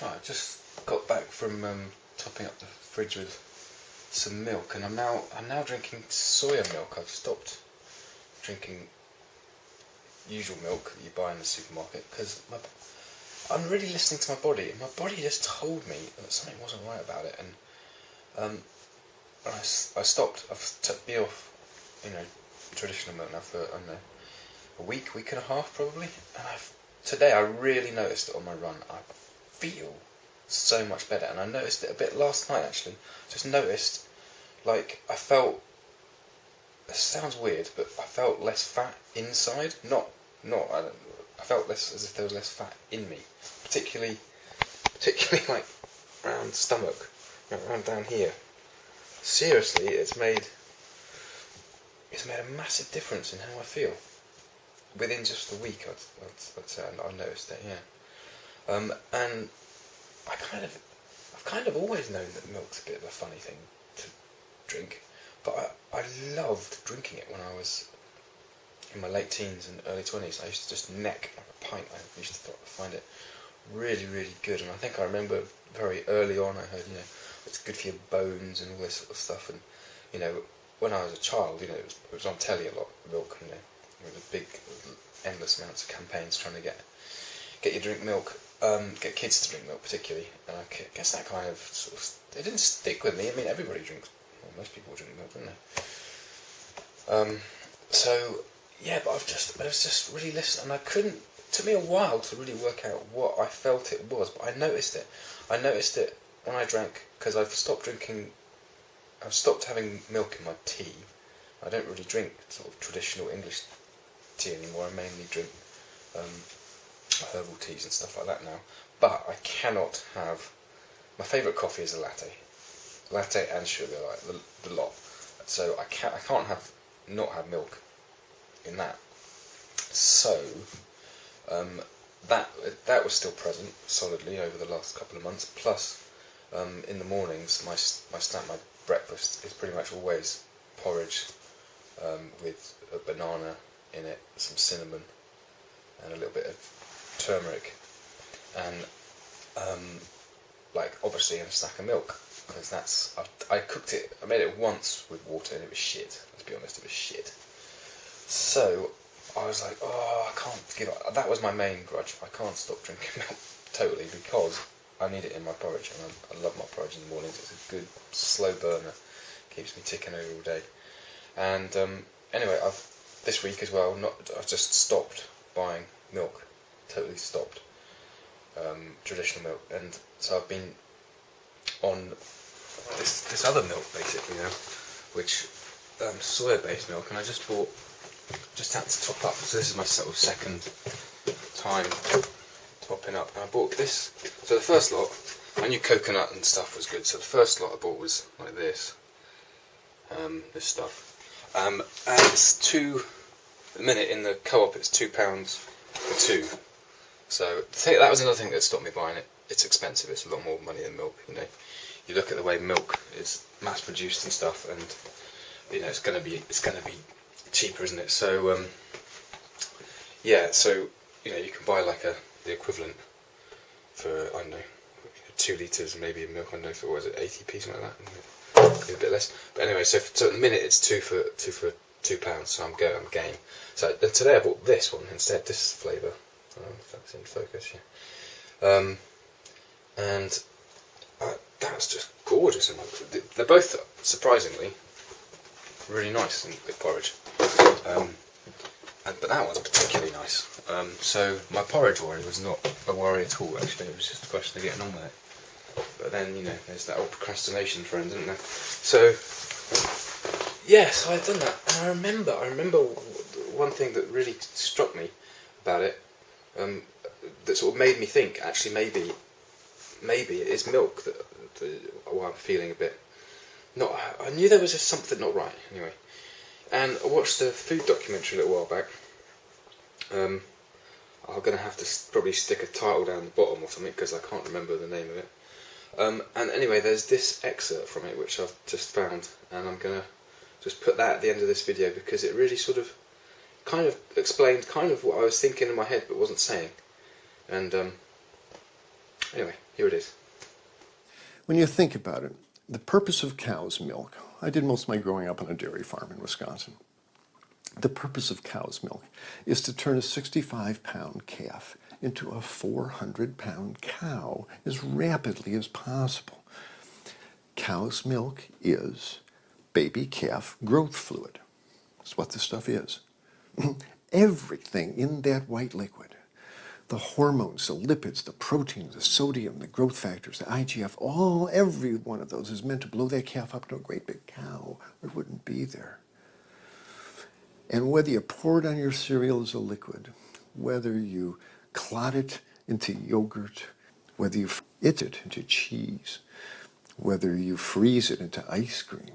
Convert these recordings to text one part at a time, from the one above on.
Oh, I just got back from topping up the fridge with some milk, and I'm now drinking soya milk. I've stopped drinking usual milk that you buy in the supermarket because I'm really listening to my body, and my body just told me that something wasn't right about it, and I stopped. I've been off, traditional milk now for, I don't know, a week and a half probably, and today I really noticed it on my run. I feel so much better, and I noticed it a bit last night actually. Just noticed, like, I felt, it sounds weird, but I felt less fat inside. I felt less, as if there was less fat in me, particularly like around stomach, around down here. Seriously, it's made a massive difference in how I feel. Within just a week, I'd say I noticed it. Yeah, and I've kind of always known that milk's a bit of a funny thing to drink, but I loved drinking it when I was in my late teens and early 20s. I used to just neck like a pint. I used to find it really, really good, and I think I remember very early on I heard, it's good for your bones and all this sort of stuff, and when I was a child, it was on telly a lot, milk, there was a big, endless amounts of campaigns trying to get you to drink milk, get kids to drink milk particularly, and I guess that kind of sort of, it didn't stick with me. I mean, everybody drinks, well, most people drink milk, don't they? So yeah, but I was just really listening, and it took me a while to really work out what I felt it was, but I noticed it. I noticed it when I drank, because I've stopped having milk in my tea. I don't really drink sort of traditional English tea anymore. I mainly drink herbal teas and stuff like that now. But I cannot have, my favourite coffee is a latte and sugar, like the lot. So I can't not have milk in that. So that was still present solidly over the last couple of months. Plus, in the mornings, my breakfast is pretty much always porridge with a banana in it, some cinnamon, and a little bit of turmeric, and obviously a stack of milk, because I cooked it. I made it once with water and it was shit. Let's be honest, it was shit. So I was like, oh, I can't give up. That was my main grudge. I can't stop drinking milk totally because I need it in my porridge, and I love my porridge in the mornings. It's a good slow burner, keeps me ticking over all day. And anyway, this week as well, I've just stopped buying milk, totally stopped traditional milk, and so I've been on this other milk basically now, which soya-based milk, and I just had to top up. So this is my sort of second time topping up, and I bought this. So the first lot, I knew coconut and stuff was good, so the first lot I bought was like this stuff, and it's at the minute in the co-op it's £2 for two. So that was another thing that stopped me buying it. It's expensive. It's a lot more money than milk. You look at the way milk is mass produced and stuff, and it's going to be cheaper, isn't it? So yeah, so you can buy like the equivalent for, I don't know, 2 litres maybe of milk. I don't know if it was at 80p, something like that, maybe a bit less. But anyway, so at the minute it's two for £2, so I'm game. So today I bought this one instead, this flavour. I don't know if that's in focus, yeah. And that's just gorgeous. They're both surprisingly really nice with porridge. But that one's particularly nice. So my porridge worry was not a worry at all, actually. It was just a question of getting on with it. But then, there's that old procrastination friend, isn't there? So, yes, I'd done that. And I remember one thing that really struck me about it, that sort of made me think, actually, maybe it is milk that I'm feeling a bit not. I knew there was just something not right, anyway. And I watched a food documentary a little while back. I'm going to have to probably stick a title down the bottom or something, because I can't remember the name of it. And anyway, there's this excerpt from it which I've just found, and I'm going to just put that at the end of this video, because it really sort of kind of explained kind of what I was thinking in my head but wasn't saying. And Anyway, here it is. When you think about it, the purpose of cow's milk, I did most of my growing up on a dairy farm in Wisconsin. The purpose of cow's milk is to turn a 65-pound calf into a 400-pound cow as rapidly as possible. Cow's milk is baby calf growth fluid. That's what this stuff is. Everything in that white liquid, the hormones, the lipids, the proteins, the sodium, the growth factors, the IGF, every one of those is meant to blow that calf up to a great big cow, or it wouldn't be there. And whether you pour it on your cereal as a liquid, whether you clot it into yogurt, whether you it into cheese, whether you freeze it into ice cream,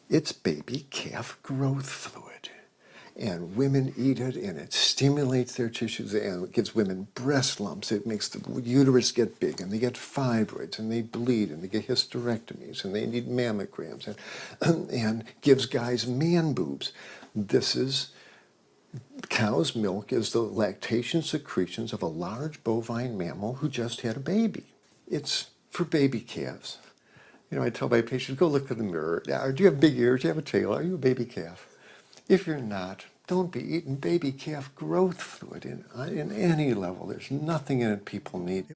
it's baby calf growth fluid. And women eat it, and it stimulates their tissues, and it gives women breast lumps. It makes the uterus get big, and they get fibroids, and they bleed, and they get hysterectomies, and they need mammograms, and gives guys man boobs. This is, cow's milk is the lactation secretions of a large bovine mammal who just had a baby. It's for baby calves. You know, I tell my patients, go look in the mirror. Do you have big ears? Do you have a tail? Are you a baby calf? If you're not, don't be eating baby calf growth fluid in any level. There's nothing in it people need.